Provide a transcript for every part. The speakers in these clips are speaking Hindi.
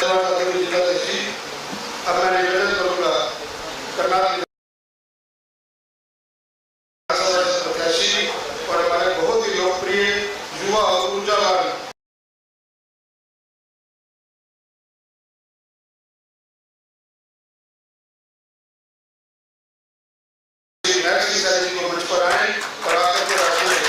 जिलाध्यक्ष, अब मैं निवेदन करूंगा कर्नाटक प्रत्याशी और हमारे बहुत ही लोकप्रिय युवा और ऊर्जावान को मंच पर आए और आकर के राष्ट्रीय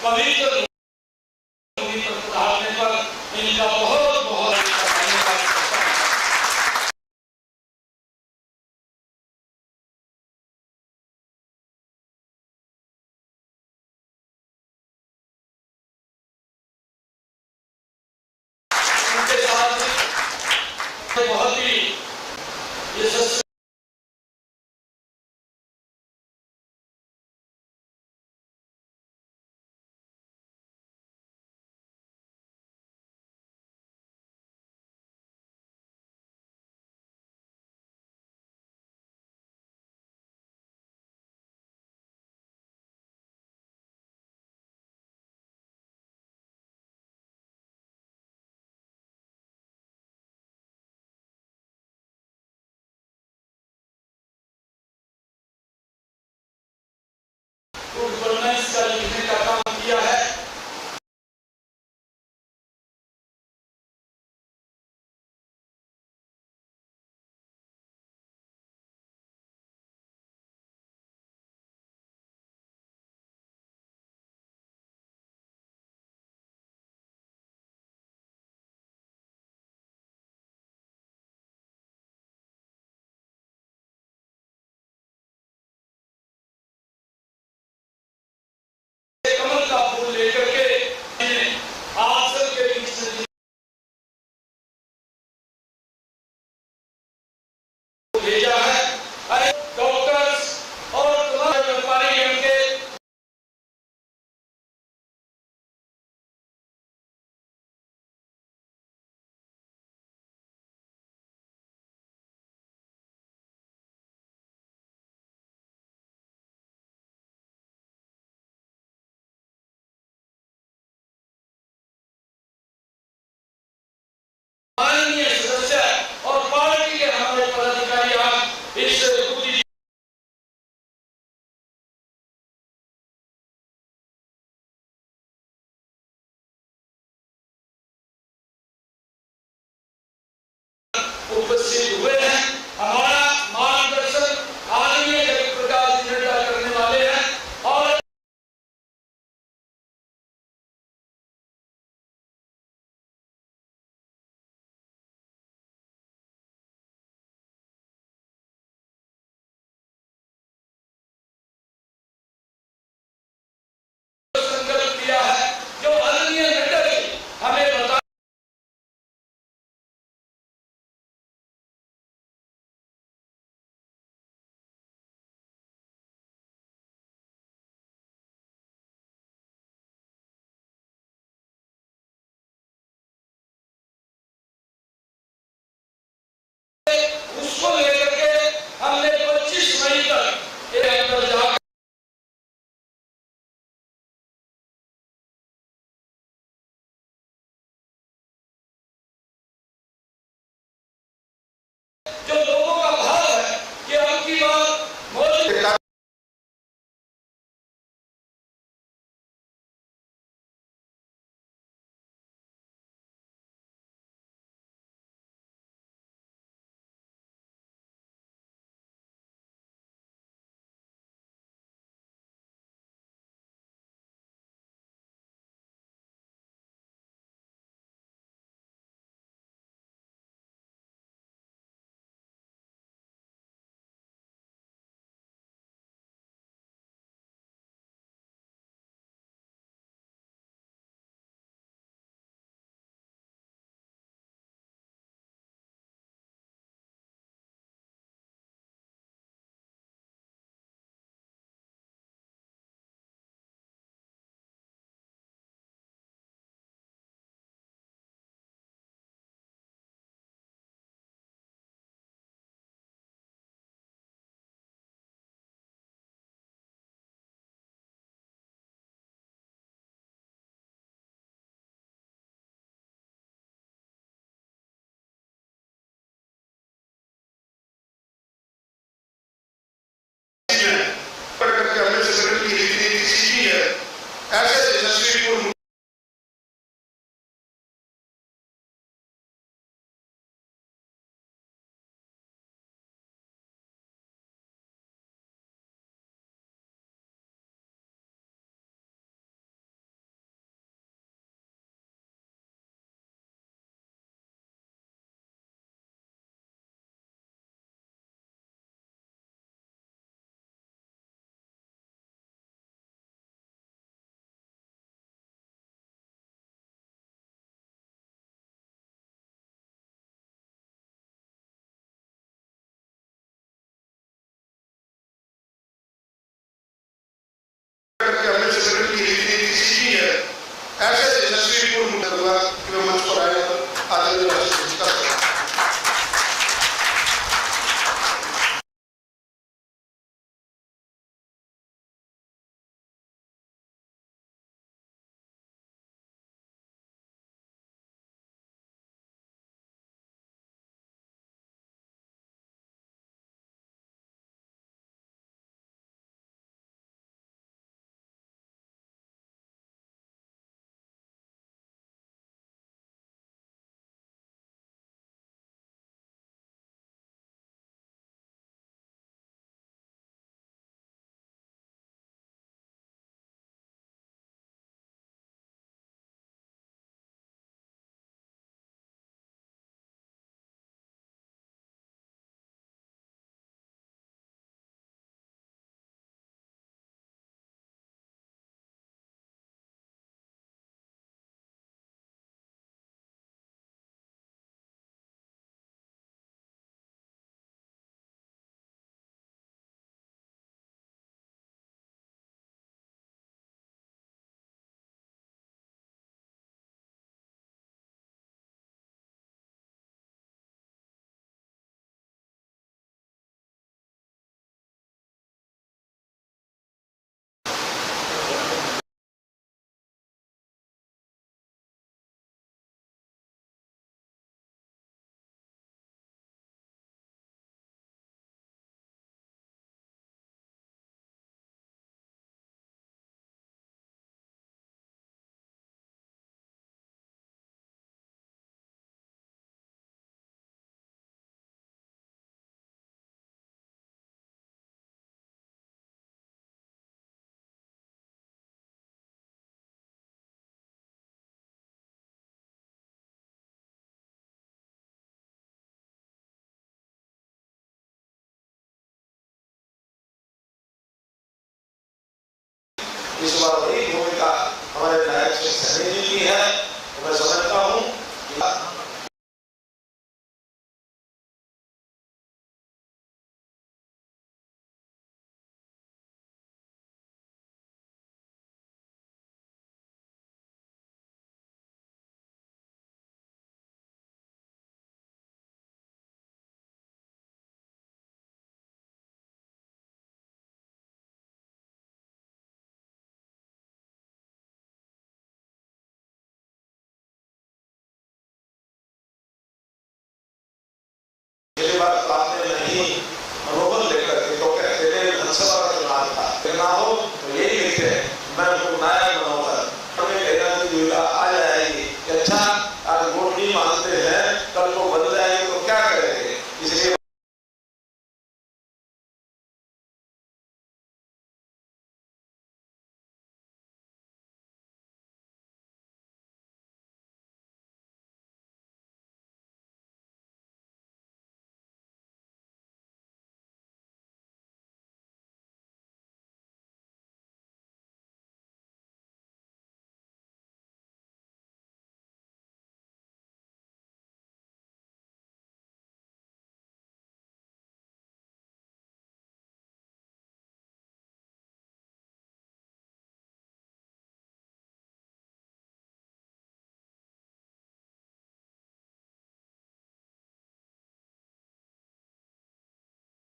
पवित्र इनका बहुत बहुत उनके साथ बहुत ही यशस्वी गवर्नेंस का लिखने का काम किया है। कमल का फूल लेकर के आप सबके बीच में भेजा है। डॉक्टर्स और तमाम व्यापारी के माननीय सदस्य और पार्टी के हमारे पदाधिकारी आप इस पूरी उपस्थित हुए हैं। हमारा मार्गदर्शन आदरणीय जगत प्रकाश जी नड्डा करने वाले हैं और संकल्प किया है जो आदरणीय नड्डा जी हमें बता उसको लेकर के हमने 25 मई तक ये अंदर जा जो लोगों का भाव है कि अब की बात मोदी इस बार वही भूमिका हमारे नायक सिंह सैनी जी की है। मैं समझता हूँ मनोबल लेकर के तो कहते हैं विधानसभा का चुनाव था, ना हो तो यही लिखते हैं मैं उनको नायक मनोहर दुविधा आ जाएगी कि अच्छा आज वोट नहीं मानते हैं, कल को बदल जाएंगे तो क्या करेंगे। इसलिए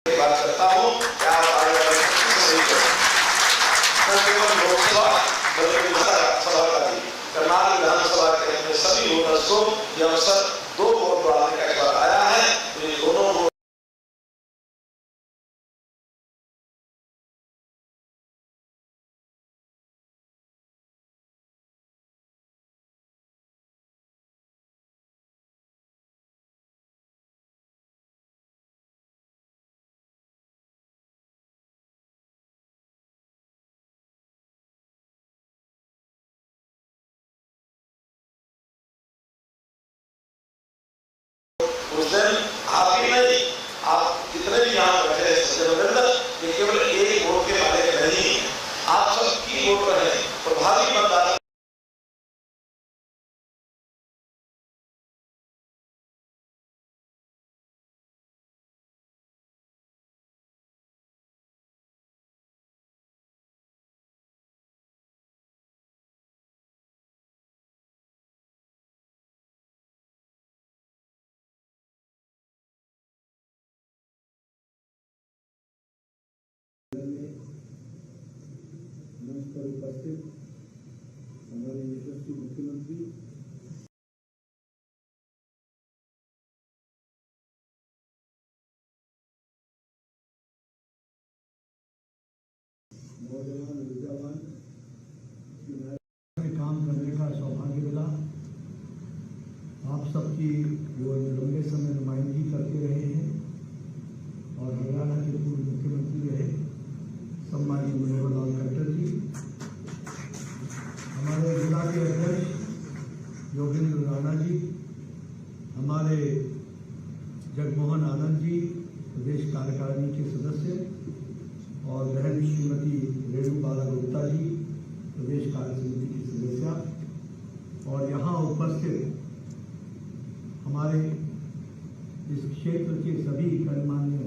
बात करता हूँ क्या केवल लोकसभा बल्कि विधानसभा का भी करनाल विधानसभा के अपने सभी वोटर्स को यह अवसर 2 वोट डालने का अवसर आया है। ये दोनों उस दिन आप ही नहीं, आप जितने भी यहाँ बैठे हैं सत्येंद्र, ये केवल एक वोट के मालिक नहीं है, आप सबकी वोट रहे प्रभावी मतदाता। मंच पर उपस्थित हमारे यशस्वी मुख्यमंत्री नौजवान विद्यावान में काम करने का सौभाग्य मिला। आप सबकी जो लंबे समय नुमाइंदगी करते रहे हैं और हरियाणा के पूर्व मुख्यमंत्री रहे सम्मानीय मनोहर लाल खट्टर जी, हमारे जिला के अध्यक्ष योगेंद्र राणा जी, हमारे जगमोहन आनंद जी प्रदेश कार्यकारिणी के सदस्य और बहन श्रीमती रेणु बाला गुप्ता जी प्रदेश कार्य समिति की सदस्य और यहाँ उपस्थित हमारे इस क्षेत्र के सभी गणमान्य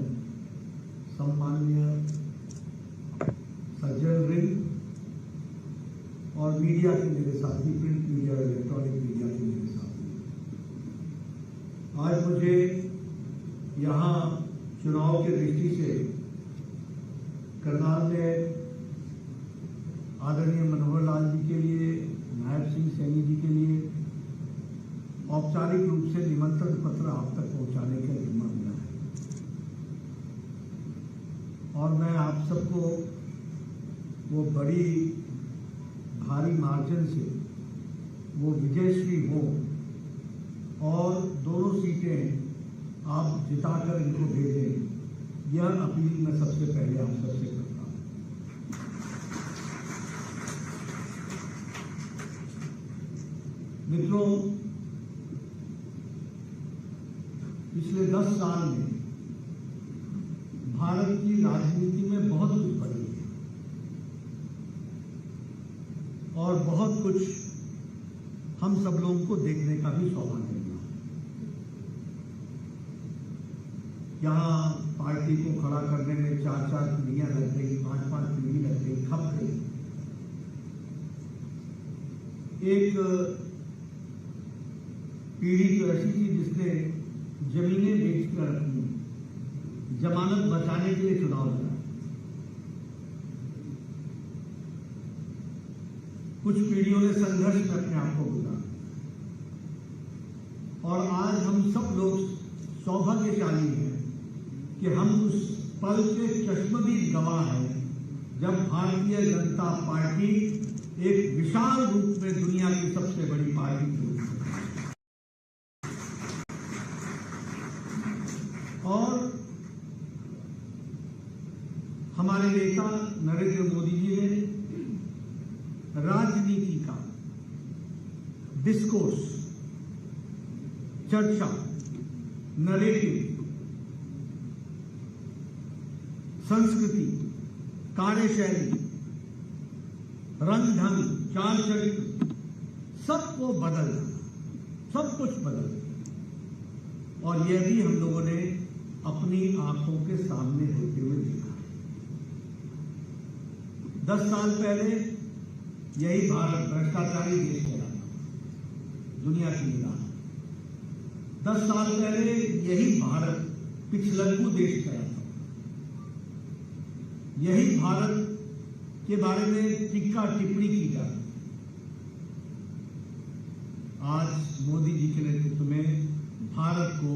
सम्मान्य सज्जनवृंद और मीडिया के मेरे साथी, प्रिंट मीडिया और इलेक्ट्रॉनिक मीडिया के मेरे साथी, आज मुझे यहाँ चुनाव के दृष्टि से करनाल में आदरणीय मनोहर लाल जी के लिए, नायक सिंह सैनी जी के लिए औपचारिक रूप से निमंत्रण पत्र आप तक पहुंचाने का जिम्मा मिला है और मैं आप सबको वो बड़ी भारी मार्जिन से वो विजयश्री हो और दोनों सीटें आप जिताकर इनको भेजें, यह अपील मैं सबसे पहले आप सबसे करता हूँ। मित्रों, पिछले 10 साल में भारत की राजनीति में बहुत कुछ बदल गया। और बहुत कुछ हम सब लोगों को देखने का भी सौभाग्य मिला। यहाँ पार्टी को खड़ा करने में 4-4 पीढ़ियां लग गई, 5-5 पीढ़ी लग गई, खप गई। एक पीढ़ी तो ऐसी थी जिसने जमीनें बेचकर रखी, जमानत बचाने के लिए चुनाव लड़ा। कुछ पीढ़ियों ने संघर्ष में अपने आप को गुजारा, और आज हम सब लोग सौभाग्यशाली हैं कि हम उस पल के चश्मदीद गवाह हैं जब भारतीय जनता पार्टी एक विशाल रूप में दुनिया की सबसे बड़ी पार्टी थी। और हमारे नेता नरेंद्र मोदी जी ने राजनीति का डिस्कोर्स, चर्चा, नरेटिव, संस्कृति, कार्यशैली, रंग ढंग, चाल चरित्र, सबको बदल, सब कुछ बदल। और यह भी हम लोगों ने अपनी आंखों के सामने होते हुए देखा। 10 साल पहले यही भारत भ्रष्टाचारी देश कहलाता था दुनिया की निगाह। 10 साल पहले यही भारत पिछलग्गू देश कहलाता था। यही भारत के बारे में टीका टिप्पणी की जाती। आज मोदी जी के नेतृत्व में भारत को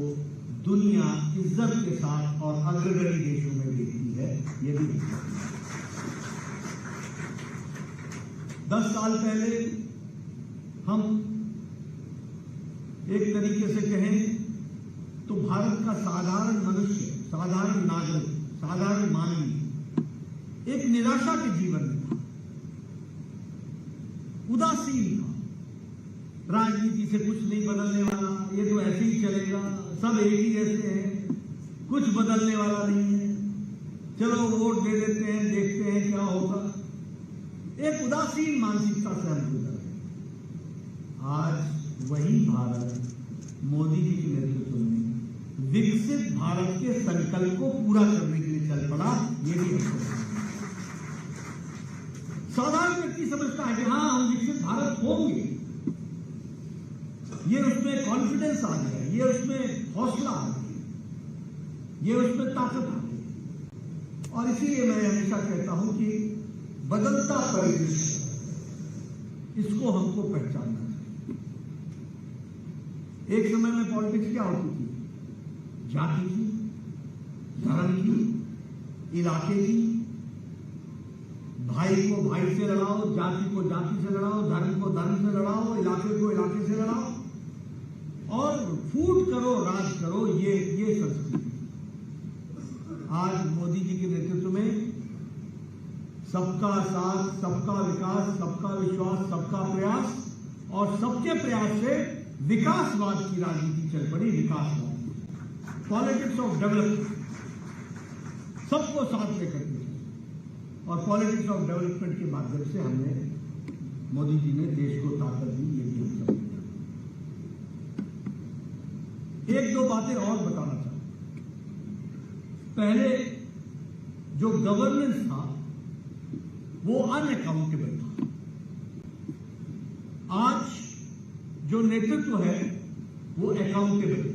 दुनिया इज्जत के साथ और अग्रगण्य देशों में देखती है। ये भी 10 साल पहले हम एक तरीके से कहें तो भारत का साधारण मनुष्य, साधारण नागरिक, साधारण मानवी एक निराशा के जीवन में था, उदासीन था। राजनीति से कुछ नहीं बदलने वाला, ये तो ऐसे ही चलेगा, सब एक ही जैसे हैं, कुछ बदलने वाला नहीं है, चलो वोट दे देते हैं, देखते हैं क्या होगा। एक उदासीन मानसिकता से हम गुजर रहे। आज वही भारत मोदी जी के नेतृत्व में विकसित भारत के संकल्प को पूरा करने के लिए चल पड़ा। ये भी साधारण व्यक्ति समझता है कि हाँ हम विकसित भारत होंगे, ये उसमें कॉन्फिडेंस आ गया, ये उसमें हौसला आ गया, ये उसमें ताकत आ गई। और इसीलिए मैं हमेशा कहता हूं कि बदलता परिदृश्य, इसको हमको पहचानना चाहिए। एक समय में पॉलिटिक्स क्या होती थी? जाति की, धर्म की, इलाके की, भाई को भाई से लड़ाओ, जाति को जाति से लड़ाओ, धर्म को धर्म से लड़ाओ, इलाके को इलाके से लड़ाओ और फूट करो, राज करो, ये संस्कृति। आज मोदी जी के नेतृत्व में सबका साथ, सबका विकास, सबका विश्वास, सबका प्रयास और सबके प्रयास से विकासवाद की राजनीति चल पड़ी। विकासवाद, पॉलिटिक्स ऑफ डेवलपमेंट, सबको साथ लेकर के, और पॉलिटिक्स ऑफ डेवलपमेंट के माध्यम से हमने, मोदी जी ने देश को ताकत दी। ये भी हम सब एक दो बातें और बताना चाहूं। पहले जो गवर्नेंस था वो अनअकाउंटेबल था। आज जो नेतृत्व है वो अकाउंटेबल है।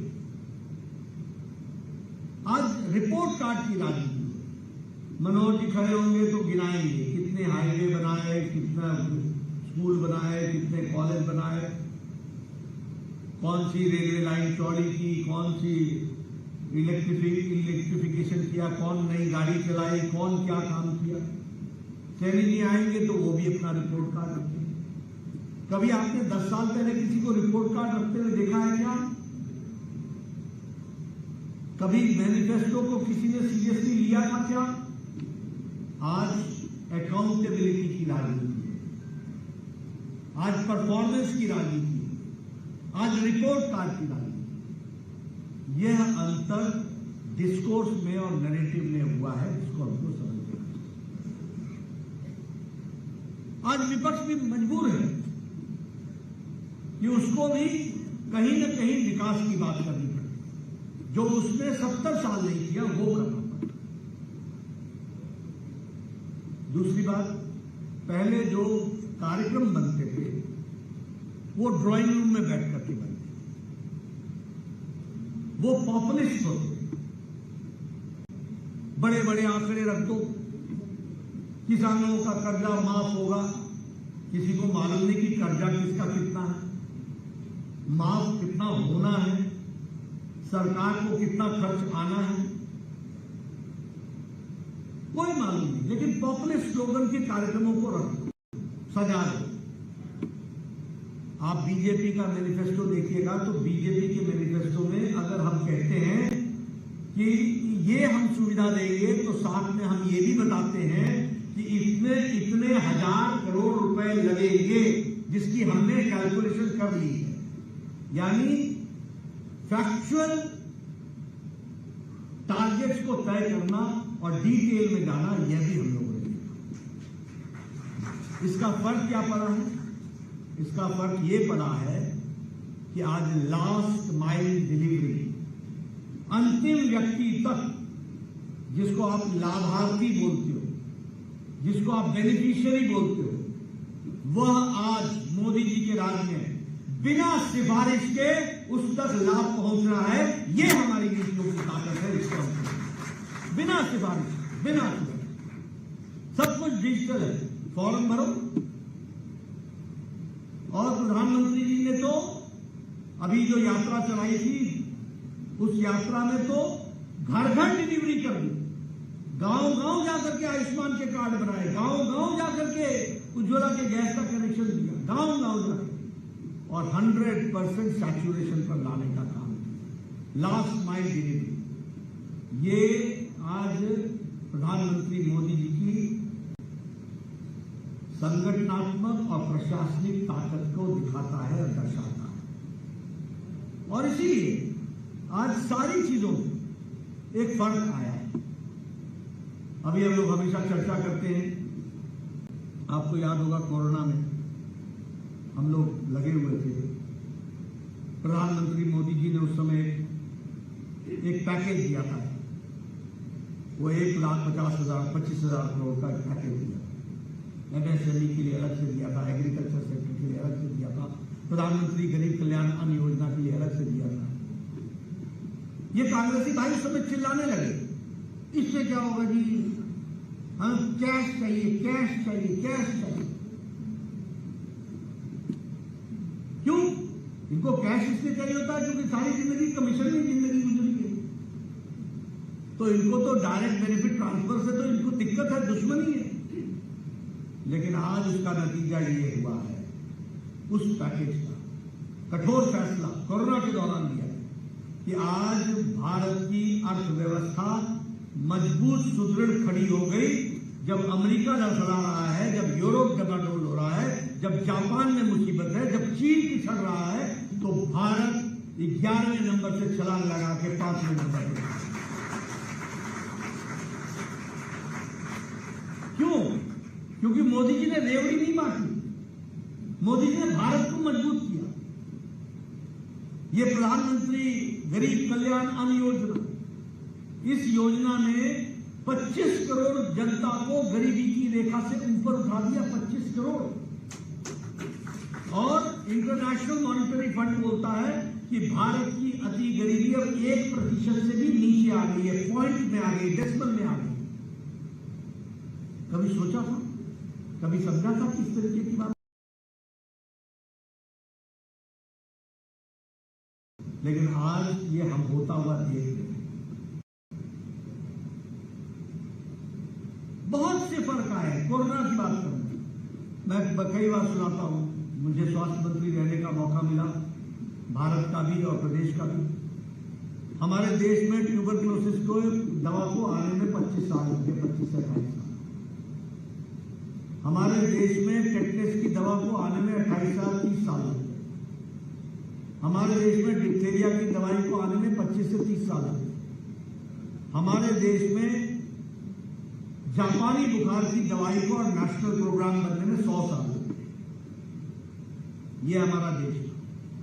आज रिपोर्ट कार्ड की राजनीति। मनोहर जी खड़े होंगे तो गिनाएंगे कितने हाईवे बनाए, कितना स्कूल बनाए, कितने कॉलेज बनाए, कौन सी रेलवे लाइन चौड़ी की, कौन सी इलेक्ट्रिफिकेशन किया, कौन नई गाड़ी चलाई, कौन क्या काम किया। सैनी जी आएंगे तो वो भी अपना रिपोर्ट कार्ड रखते हैं। कभी आपने 10 साल पहले किसी को रिपोर्ट कार्ड रखते हुए देखा है क्या? कभी मैनिफेस्टो को किसी ने सीरियसली लिया था क्या? आज अकाउंटेबिलिटी की राजनीति है, आज परफॉर्मेंस की राजनीति है, आज रिपोर्ट कार्ड की राजनीति। यह अंतर डिस्कोर्स में और नैरेटिव में हुआ है, जिसको हमको समझना चाहिए। आज विपक्ष भी मजबूर है कि उसको भी कहीं न कहीं विकास की बात करनी पड़े। जो उसने 70 साल नहीं किया वो करना पड़ा। दूसरी बात, पहले जो कार्यक्रम बनते थे वो ड्राइंग रूम में बैठ करके बनते, वो पॉपुलिस्ट होते, बड़े बड़े आंकड़े रख दो, किसानों का कर्जा माफ होगा। किसी को मालूम नहीं कि कर्जा किसका कितना है, माफ कितना होना है, सरकार को कितना खर्च आना है, कोई मालूम नहीं। लेकिन पॉपुलिस्ट स्लोगन के कार्यक्रमों को रख दो, सजा दो। आप बीजेपी का मैनिफेस्टो देखिएगा तो बीजेपी के मैनिफेस्टो में अगर हम कहते हैं कि ये हम सुविधा देंगे तो साथ में हम ये भी बताते हैं कि इसमें इतने 1000 करोड़ रुपए लगेंगे, जिसकी हमने कैलकुलेशन कर ली है। यानी फैक्चुअल टारगेट्स को तय करना और डिटेल में जाना, यह भी हम लोगों ने देखा। इसका फर्क क्या पड़ा है? इसका फर्क ये पड़ा है कि आज लास्ट माइल डिलीवरी, अंतिम व्यक्ति तक, जिसको आप लाभार्थी बोलते हो, जिसको आप बेनिफिशियरी बोलते हो, वह आज मोदी जी के राज में बिना सिफारिश के उस तक लाभ पहुंच रहा है। ये हमारी नीतियों की ताकत है। इसका बिना सिफारिश, बिना सिफारिश, सब कुछ डिजिटल है। फॉर्म भरो। और प्रधानमंत्री जी ने तो अभी जो यात्रा चलाई थी, उस यात्रा में तो घर घर डिलीवरी कर दी। गांव गांव जाकर के आयुष्मान के कार्ड बनाए, गांव गांव जाकर के उज्ज्वला के गैस का कनेक्शन दिया, गांव गांव जाकर, और 100% सैचुरेशन पर लाने का काम किया। लास्ट माइल डिलीवरी, ये आज प्रधानमंत्री मोदी जी की संगठनात्मक और प्रशासनिक ताकत को दिखाता है और दर्शाता है। और इसीलिए आज सारी चीजों में एक फर्क आया है। अभी हम लोग हमेशा चर्चा करते हैं, आपको याद होगा कोरोना में हम लोग लगे हुए थे। प्रधानमंत्री मोदी जी ने उस समय एक पैकेज दिया था, वो 1,50,000 25,000 करोड़ का पैकेज दिया। MSME के लिए अलग से दिया था, एग्रीकल्चर सेक्टर के लिए अलग से दिया था, प्रधानमंत्री गरीब कल्याण अन्न योजना के लिए अलग से दिया था। ये कांग्रेसी भाई उस समय चिल्लाने लगे, इससे क्या होगा जी, हाँ कैश चाहिए, कैश चाहिए, कैश चाहिए। क्यों? इनको कैश इसलिए चाहिए होता है क्योंकि सारी जिंदगी कमीशन में जिंदगी गुजरी है। तो इनको तो डायरेक्ट बेनिफिट ट्रांसफर से तो इनको दिक्कत है, दुश्मनी है। लेकिन आज उसका नतीजा ये हुआ है, उस पैकेज का कठोर फैसला कोरोना के दौरान लिया कि आज भारत की अर्थव्यवस्था मजबूत सुदृढ़ खड़ी हो गई। जब अमेरिका लड़खड़ा रहा है, जब यूरोप डबाडोल हो रहा है, जब जापान में मुसीबत है, जब चीन पिछड़ रहा है, तो भारत 11वें नंबर से छलांग लगा के 5वें नंबर पर। क्यों? क्योंकि मोदी जी ने रेवड़ी नहीं बांटी, मोदी जी ने भारत को मजबूत किया। ये प्रधानमंत्री गरीब कल्याण अन्न योजना, इस योजना ने 25 करोड़ जनता को गरीबी की रेखा से ऊपर उठा दिया, 25 करोड़। और इंटरनेशनल मॉनिटरी फंड बोलता है कि भारत की अति गरीबी अब 1% से भी नीचे आ गई है, पॉइंट में आ गई, डेसिमल में आ गई। कभी सोचा था, कभी समझा था किस तरीके की बात? लेकिन आज ये हम होता हुआ देख रहे हैं। बहुत से फर्क आए हैं। कोरोना की बात करूं, मैं कई बार सुनाता हूं, मुझे स्वास्थ्य मंत्री रहने का मौका मिला, भारत का भी और प्रदेश का भी। हमारे देश में ट्यूबरक्लोसिस को दवा को आने में 25 साल लगे, 25 से 28 साल। हमारे देश में टेटनस की दवा को आने में 28 साल 30 साल लगे। हमारे देश में डिप्थीरिया की दवाई को आने में 25 से 30 साल लगे। हमारे देश में जापानी बुखार की दवाई को और नेशनल प्रोग्राम बनने में 100 साल लगे। ये हमारा देश है।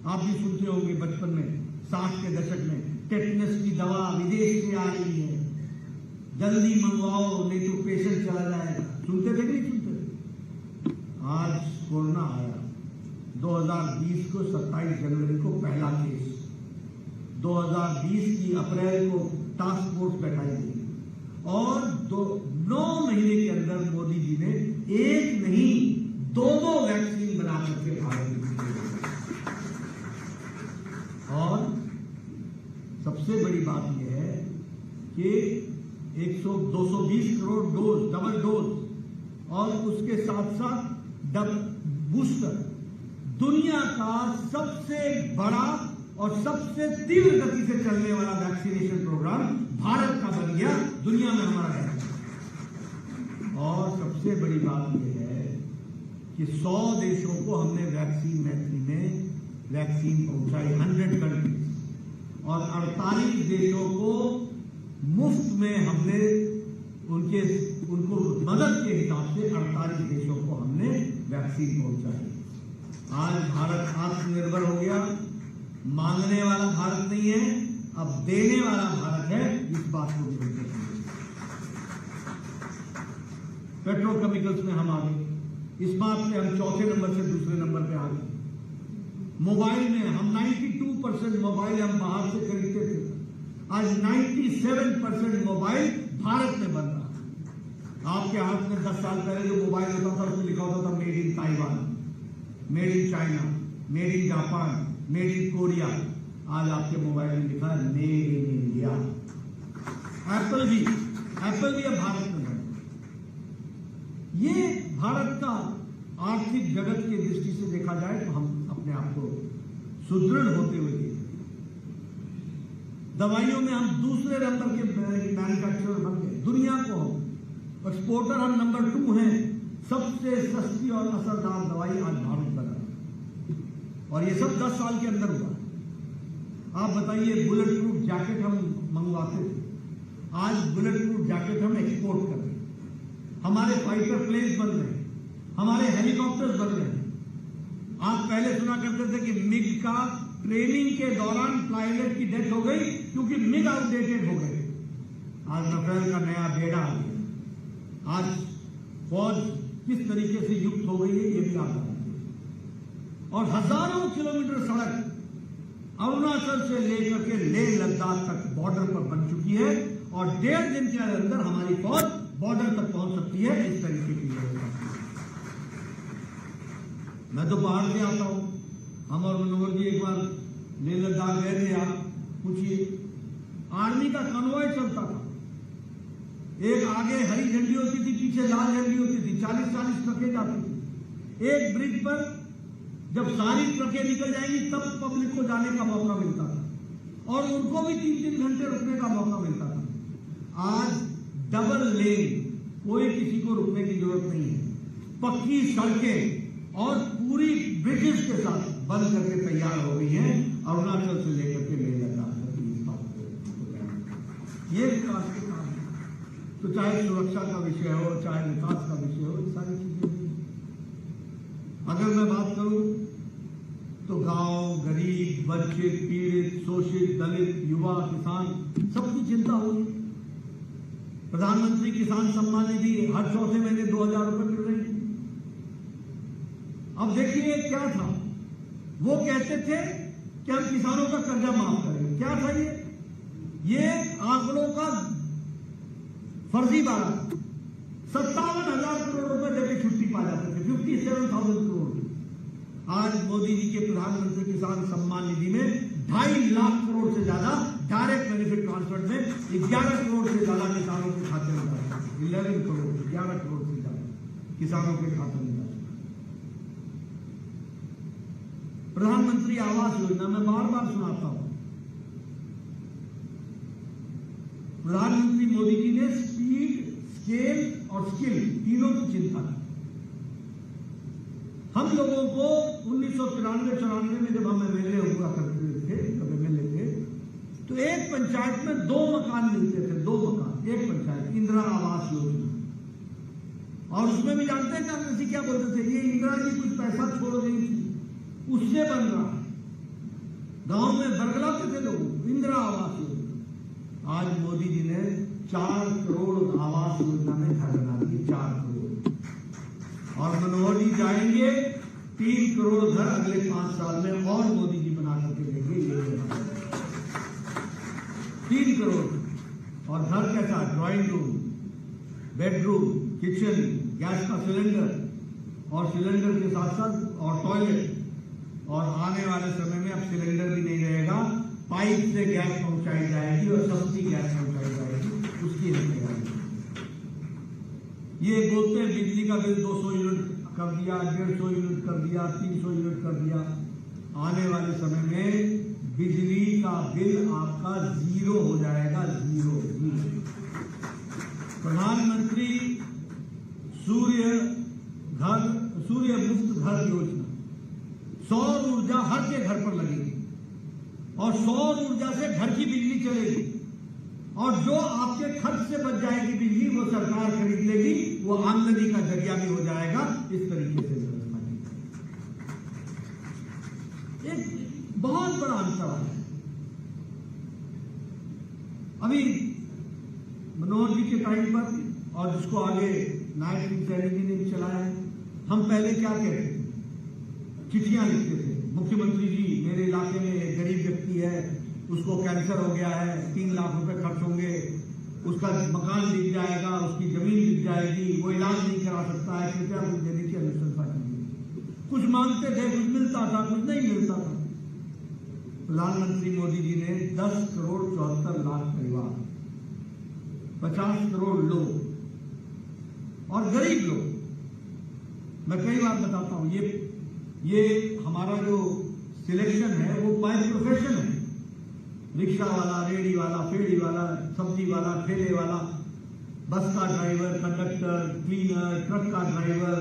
आप भी सुनते होंगे बचपन में 60 के दशक में टेटनस की दवा विदेश से आ रही है, जल्दी मंगवाओ नहीं तो पेशेंट चला जाएगा। सुनते थे कि नहीं सुनते थे? आज कोरोना आया 2020 को 27 जनवरी को पहला केस, 2020 की अप्रैल को टास्क फोर्स बैठाई गई और 9 महीने के अंदर मोदी जी ने एक नहीं 2 वैक्सीन बना करके भारत में, और सबसे बड़ी बात यह है कि 220 करोड़ डोज, डबल डोज और उसके साथ साथ बूस्टर, दुनिया का सबसे बड़ा और सबसे तीव्र गति से चलने वाला वैक्सीनेशन प्रोग्राम भारत का बन गया, दुनिया में हमारा है। और सबसे बड़ी बात यह है कि 100 देशों को हमने वैक्सीन पहुंचाई, 100 कंट्रीज, और 48 देशों को मुफ्त में हमने उनको मदद के हिसाब से 48 देशों को हमने वैक्सीन पहुंचाई। आज भारत आत्मनिर्भर हो गया, मांगने वाला भारत नहीं है, अब देने वाला भारत है। इस बात को भी समझते हैं। पेट्रोकेमिकल्स में हम आ गए, इस्पात में हम चौथे नंबर से दूसरे नंबर पे आ गए। मोबाइल में हम 92% मोबाइल हम बाहर से खरीदते थे, आज 97% मोबाइल भारत में बन रहा है। आपके हाथ में 10 साल पहले जो मोबाइल होता था उसमें लिखा होता था made in Taiwan, made in China, made in Japan, made in Korea. आज आपके मोबाइल में लिखा है मेड इन इंडिया। एप्पल भी अब भारत में है। ये भारत का आर्थिक जगत की दृष्टि से देखा जाए तो हम अपने आप को सुदृढ़ होते हुए देखते हैं। दवाइयों में हम दूसरे नंबर के मैन्युफैक्चरर बन गए, दुनिया को एक्सपोर्टर हम नंबर 2 हैं। सबसे सस्ती और असरदार दवाई आज भारत बना, और ये सब 10 साल के अंदर हुआ। आप बताइए, बुलेट प्रूफ जैकेट हम मंगवाते थे, आज बुलेट प्रूफ जैकेट हम एक्सपोर्ट कर रहे हैं। हमारे फाइटर प्लेन्स बन रहे हैं, हमारे हेलीकॉप्टर्स बन रहे हैं। आप पहले सुना करते थे कि मिग का ट्रेनिंग के दौरान पायलट की डेथ हो गई क्योंकि मिग आउटडेटेड हो गए। आज राफेल का नया बेड़ा आ गया। आज फौज किस तरीके से युक्त हो गई है ये भी आप जानते। और हजारों किलोमीटर सड़क अरुणाचल से लेकर के लेह लद्दाख तक बॉर्डर पर बन चुकी है, और 1.5 दिन के अंदर हमारी फौज बॉर्डर तक पहुंच सकती है। इस तरीके की व्यवस्था, मैं तो बाहर से आता हूं, हम और मनोहर जी एक बार लेह लद्दाख गए थे। आप पूछिए, आर्मी का कन्वॉय चलता था, एक आगे हरी झंडी होती थी, पीछे लाल झंडी होती थी, 40-40 ट्रकें जाती थी। एक ब्रिज पर जब सारी ट्रकें निकल जाएंगी तब पब्लिक को जाने का मौका मिलता था, और उनको भी 3-3 घंटे रुकने का मौका मिलता था। आज डबल लेन, कोई किसी को रुकने की जरूरत नहीं है। पक्की सड़कें और पूरी ब्रिजेस के साथ बन करके तैयार हो गई हैं, अरुणाचल से लेकर के लेह लद्दाख तक की बात। ये विकास के काम है। तो चाहे सुरक्षा का विषय हो, चाहे विकास का विषय हो, सारी चीजें। अगर मैं बात करूं तो गांव, गरीब, वंचित, पीड़ित, शोषित, दलित, युवा, किसान, सबकी चिंता होगी। प्रधानमंत्री किसान सम्मान निधि हर चौथे महीने 2000 रुपए मिल रही है। अब देखिए क्या था, वो कहते थे कि हम किसानों का कर्जा माफ करेंगे। क्या था ये आंकड़ों का फर्जी बात। 57,000 करोड़ रुपए देकर छुट्टी पा जाते थे, 57,000 करोड़। आज मोदी जी के प्रधानमंत्री किसान सम्मान निधि में 2.5 लाख करोड़ से ज्यादा डायरेक्ट बेनिफिट ट्रांसफर में 11 करोड़ से ज्यादा किसानों के खाते में जाता है। 11 करोड़ 11 करोड़ से ज्यादा किसानों के खाते में जाता है। प्रधानमंत्री आवास योजना में बार बार सुनाता हूं, प्रधानमंत्री मोदी जी ने स्पीड, स्केल और स्किल तीनों की चिंता की। हम लोगों को 1993-94 में जब हम एमएलए हुआ करते थे, जब एमएलए थे, तो एक पंचायत में 2 मकान मिलते थे। 2 मकान एक पंचायत, इंदिरा आवास योजना। और उसमें भी जानते हैं कांग्रेसी क्या बोलते थे, ये इंदिरा जी कुछ पैसा छोड़ गई थी उससे बन रहा है। गांव में बरगलाते थे लोग इंदिरा आवास योजना। आज मोदी जी ने 4 करोड़ आवास योजना में घर बना दिए, 4 करोड़। और मनोहर जी जाएंगे 3 करोड़ घर अगले 5 साल में और मोदी जी बना करके देंगे। ये 3 करोड़। और घर कैसा, drawing room, bedroom, kitchen, gas का सिलेंडर और सिलेंडर के साथ साथ और टॉयलेट। और आने वाले समय में अब सिलेंडर भी नहीं रहेगा, पाइप से गैस पहुंचाई जाएगी और सस्ती गैस पहुंचाई जाएगी, उसकी तैयारी। ये बोलते हैं बिजली का बिल 200 यूनिट कर दिया, 150 यूनिट कर दिया, 300 यूनिट कर दिया। आने वाले समय में बिजली का बिल आपका 0 हो जाएगा, 0। प्रधानमंत्री सूर्य मुफ्त घर योजना, सौर ऊर्जा हर के घर पर लगेगी और सौर ऊर्जा से घर की बिजली चलेगी। और जो आपके खर्च से बच जाएगी बिजली वो सरकार खरीद लेगी, वो आमदनी का जरिया भी हो जाएगा। इस तरीके से व्यवस्था की एक बहुत बड़ा अंतर है। अभी मनोहर जी के टाइम पर और जिसको आगे नायब सिंह सैनी जी ने भी चलाया है, हम पहले क्या कहते थे, चिट्ठियां लिखते थे, मुख्यमंत्री जी मेरे इलाके में एक गरीब व्यक्ति है, उसको कैंसर हो गया है, 3 लाख रुपए खर्च होंगे, उसका मकान बिक जाएगा, उसकी जमीन बिक जाएगी, वो इलाज नहीं करा सकता है, कृपया कुछ देने की अनुशंसा कीजिए। कुछ मांगते थे, कुछ मिलता था, कुछ नहीं मिलता था। प्रधानमंत्री मोदी जी ने 10 करोड़ 74 लाख परिवार, 50 करोड़ लोग और गरीब लोग, मैं कई बार बताता हूं, ये हमारा जो सिलेक्शन है वो बाय प्रोफेशन है। रिक्शा वाला, रेडी वाला, फेरी वाला, सब्जी वाला, ठेले वाला, बस का ड्राइवर, कंडक्टर, क्लीनर, ट्रक का driver,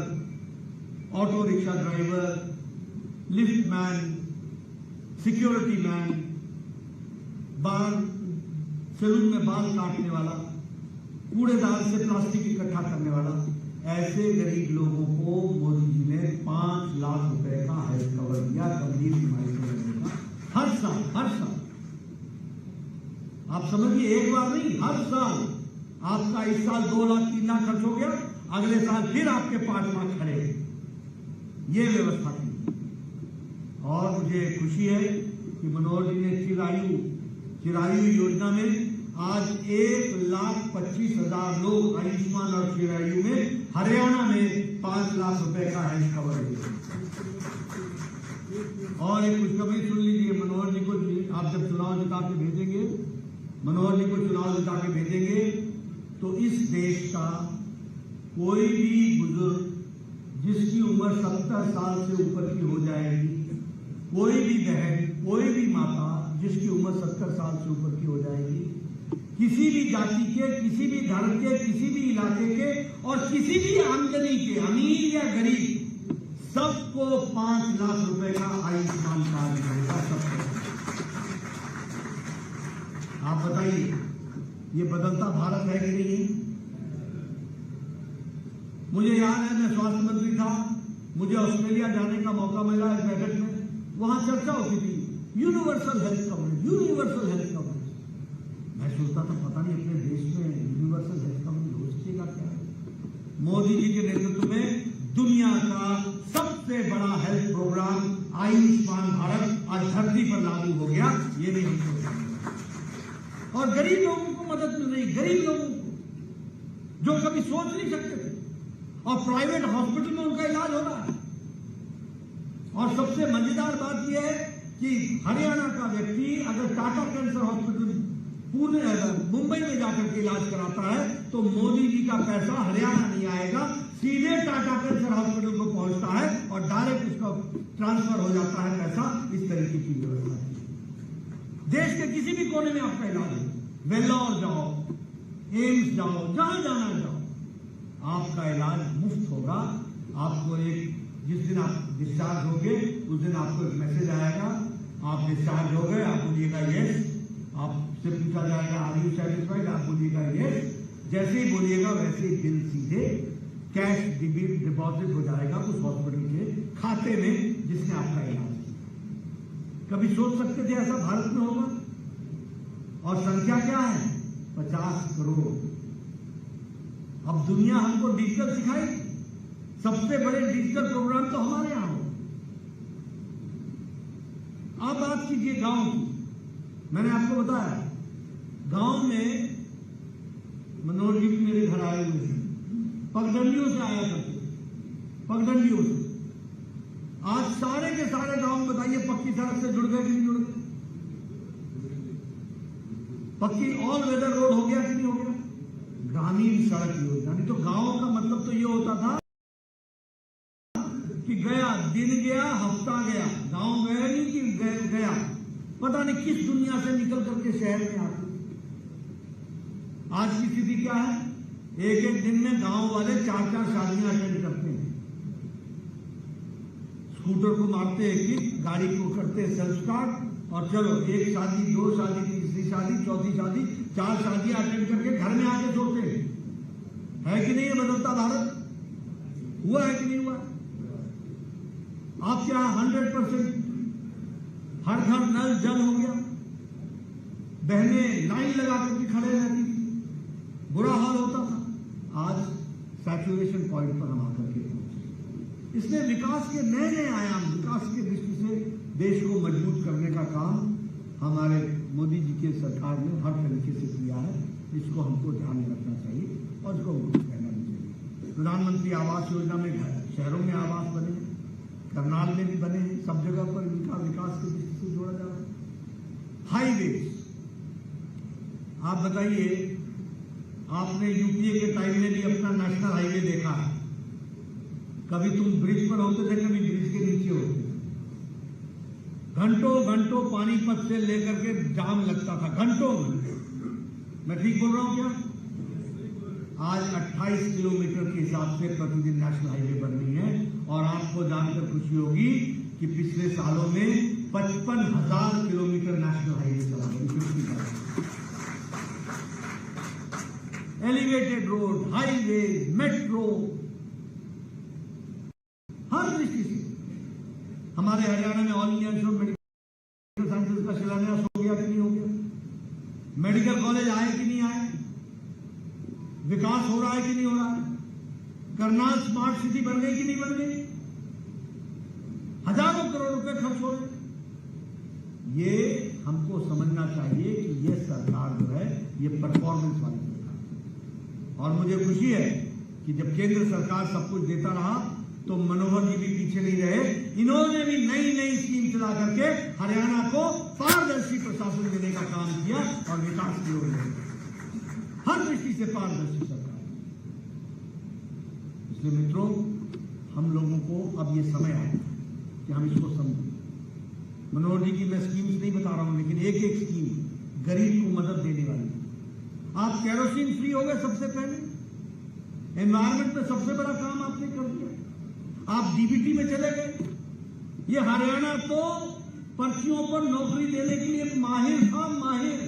auto rickshaw driver, lift man, security man, बाल सैलून में बाल काटने वाला, कूड़ेदार से प्लास्टिक इकट्ठा करने वाला, ऐसे गरीब लोगों को मोदी जी ने 5 लाख रुपए का हेल्थ कवर दिया गंभीर बीमारी से लड़ने का। हर साल आप समझिए, एक बार नहीं, हर साल आपका इस साल 2 लाख 3 लाख खर्च हो गया, अगले साल फिर आपके 5 लाख खड़े, ये व्यवस्था की। और मुझे खुशी है कि मनोहर जी ने चिरायु योजना में आज 1,25,000 लोग आयुष्मान और चिरायु में हरियाणा में 5 लाख रुपए का हेल्थ कवर दिया। और एक खुशखबरी सुन लीजिए, मनोहर जी को आप जब चुनाव जिता के भेजेंगे, मनोहर जी को चुनाव जिता के भेजेंगे तो इस देश का कोई भी बुजुर्ग जिसकी उम्र 70 साल से ऊपर की हो जाएगी, कोई भी बहन, कोई भी माता जिसकी उम्र 70 साल से ऊपर की हो जाएगी, किसी भी जाति के, किसी भी धर्म के, किसी भी इलाके के और किसी भी आमदनी के, अमीर या गरीब, सबको 5 लाख रुपए का आयुष्मान कार्ड मिलेगा, सबको। आप बताइए, ये बदलता भारत है कि नहीं? मुझे याद है, मैं स्वास्थ्य मंत्री था, मुझे ऑस्ट्रेलिया जाने का मौका मिला एक बैठक में, वहां चर्चा होती थी universal health coverage, universal health coverage. मैं सोचता था पता नहीं अपने देश में यूनिवर्सल हेल्थ कवरेज हो सकेगा क्या? मोदी जी के नेतृत्व में दुनिया का सबसे बड़ा हेल्थ प्रोग्राम आयुष्मान भारत आज धरती पर लागू हो गया, ये भी हम सोच रहे हैं। और गरीब लोगों को मदद मिल रही, गरीब लोगों को जो कभी सोच नहीं सकते थे, और प्राइवेट हॉस्पिटल में उनका इलाज हो रहा है। और सबसे मजेदार बात यह है कि हरियाणा का व्यक्ति अगर टाटा कैंसर हॉस्पिटल मुंबई में जाकर के इलाज कराता है तो मोदी जी का पैसा हरियाणा नहीं आएगा, सीधे टाटा कैंसर हॉस्पिटल को पहुंचता है और डायरेक्ट उसका ट्रांसफर हो जाता है पैसा। इस तरीके की व्यवस्था है। देश के किसी भी कोने में आपका इलाज है, वेल्लोर जाओ, एम्स जाओ, जहां जाना जाओ, आपका इलाज मुफ्त होगा। आपको जिस दिन आप डिस्चार्ज होंगे उस दिन आपको एक मैसेज आएगा, आप डिस्चार्ज हो गए, आप बोलिएगा यस, आपसे पूछा जाएगा आर यू सैटिस्फाइड, आप बोलिएगा यस। जैसे ही बोलिएगा वैसे ही बिल सीधे कैश डिपॉजिट हो जाएगा उस हॉस्पिटल के खाते में जिसने आपका इलाज किया। कभी सोच सकते थे ऐसा भारत में होगा? और संख्या क्या है? 50 करोड़। अब दुनिया हमको डिजिटल सिखाएगी। सबसे बड़े डिजिटल प्रोग्राम तो हमारे यहां हो। आप बात कीजिए गांव की। मैंने आपको बताया गांव में मनोहर जी मेरे घर आए हुए थे, पगडंडियों से आया करते, पगडंडियों से। आज सारे के सारे गांव बताइए पक्की सड़क से जुड़ गए कि नहीं जुड़ गए? पक्की ऑल वेदर रोड हो गया कि नहीं हो गया? ग्रामीण सड़क योजना। नहीं तो गांव का मतलब तो ये होता था कि गया दिन गया हफ्ता गया, गांव गया नहीं कि गया पता नहीं किस दुनिया से निकल करके शहर में आते। आज की स्थिति क्या है? एक एक दिन में गांव वाले 4-4 शादियां अटेंड करते हैं। स्कूटर को मारते हैं किक, गाड़ी को करते हैं सेल्फ स्टार्ट और चलो एक शादी, 2 शादी, तीसरी शादी, चौथी शादी, 4 शादियां अटेंड करके घर में आके सोते हैं। है कि नहीं ये बदलता भारत? हुआ है कि नहीं हुआ? आपके यहां 100% हर घर नल जल हो गया। बहनें लाइन लगा करके खड़े रहती थी, बुरा हाल होता था। आज सैचुरेशन पॉइंट पर हम आकर के पहुंचे। इसलिए विकास के नए नए आयाम, विकास की दृष्टि से देश को मजबूत करने का काम हमारे मोदी जी के सरकार ने हर तरीके से किया है। इसको हमको ध्यान में रखना चाहिए और इसको हमको कहना भी चाहिए। प्रधानमंत्री आवास योजना में शहरों में आवास बने, करनाल में भी बने हैं, सब जगह पर इनका विकास की दृष्टि से जोड़ा जा रहा है। हाईवे, आप बताइए, आपने यूपीए के टाइम में भी अपना नेशनल हाईवे देखा है। कभी तुम ब्रिज पर होते थे, कभी ब्रिज के नीचे होते थे। घंटों घंटों पानीपत से लेकर के जाम लगता था, घंटों घंटों। मैं ठीक बोल रहा हूं क्या? आज 28 किलोमीटर के हिसाब से प्रतिदिन नेशनल हाईवे बन रही है। और आपको जानकर खुशी होगी कि पिछले सालों में 55,000 किलोमीटर नेशनल हाईवे चला है। एलिवेटेड रोड, हाईवे, मेट्रो, हर दृष्टि से हमारे हरियाणा में all India institute of medical sciences का शिलान्यास हो गया कि नहीं हो गया? मेडिकल कॉलेज आए कि नहीं आए? विकास हो रहा है कि नहीं हो रहा है? करनाल स्मार्ट सिटी बन गई कि नहीं बन गई? हजारों करोड़ रुपए खर्च हो रहे। ये हमको समझना चाहिए कि ये सरकार जो है ये परफॉर्मेंस वाली सरकार है। और मुझे खुशी है कि जब केंद्र सरकार सब कुछ देता रहा तो मनोहर जी भी पीछे नहीं रहे। इन्होंने भी नई नई स्कीम चला करके हरियाणा को पारदर्शी प्रशासन देने का काम किया और विकास की ओर ले हर दृष्टि से पारदर्शी सरकार। इसलिए मित्रों, हम लोगों को अब ये समय आया कि हम इसको समझें। मनोहर जी की मैं स्कीम्स नहीं बता रहा हूं, लेकिन एक एक स्कीम गरीब को मदद देने वाली। आप केरोसिन फ्री हो गए सबसे पहले, एनवायरमेंट में सबसे बड़ा काम आपने कर दिया। आप डीबीटी में चले गए। ये हरियाणा तो पर्चियों पर नौकरी देने के लिए माहिर था, माहिर,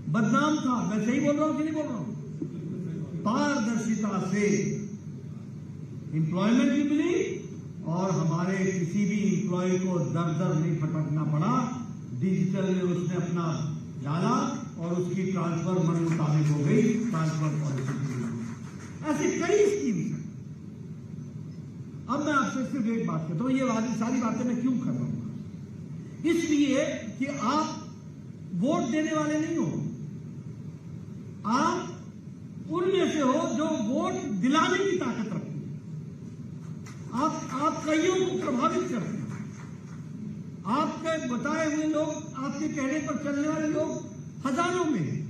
बदनाम था। मैं सही बोल रहा हूं कि नहीं बोल रहा हूं? पारदर्शिता से एम्प्लॉयमेंट भी मिली और हमारे किसी भी एम्प्लॉय को दर दर नहीं फटकना पड़ा। डिजिटल में उसने अपना डाला और उसकी ट्रांसफर मन मुताबिक हो गई, ट्रांसफर पॉलिसी। ऐसी कई स्कीम्स हैं। अब मैं आपसे सिर्फ एक बात कहता हूं, ये वाली सारी बातें मैं क्यों कर रहा हूं? इसलिए कि आप वोट देने वाले नहीं हो, आप उनमें से हो जो वोट दिलाने की ताकत रखते हैं। आप कईयों को प्रभावित करते हैं। आपके बताए हुए लोग, आपके कहने पर चलने वाले लोग हजारों में हैं।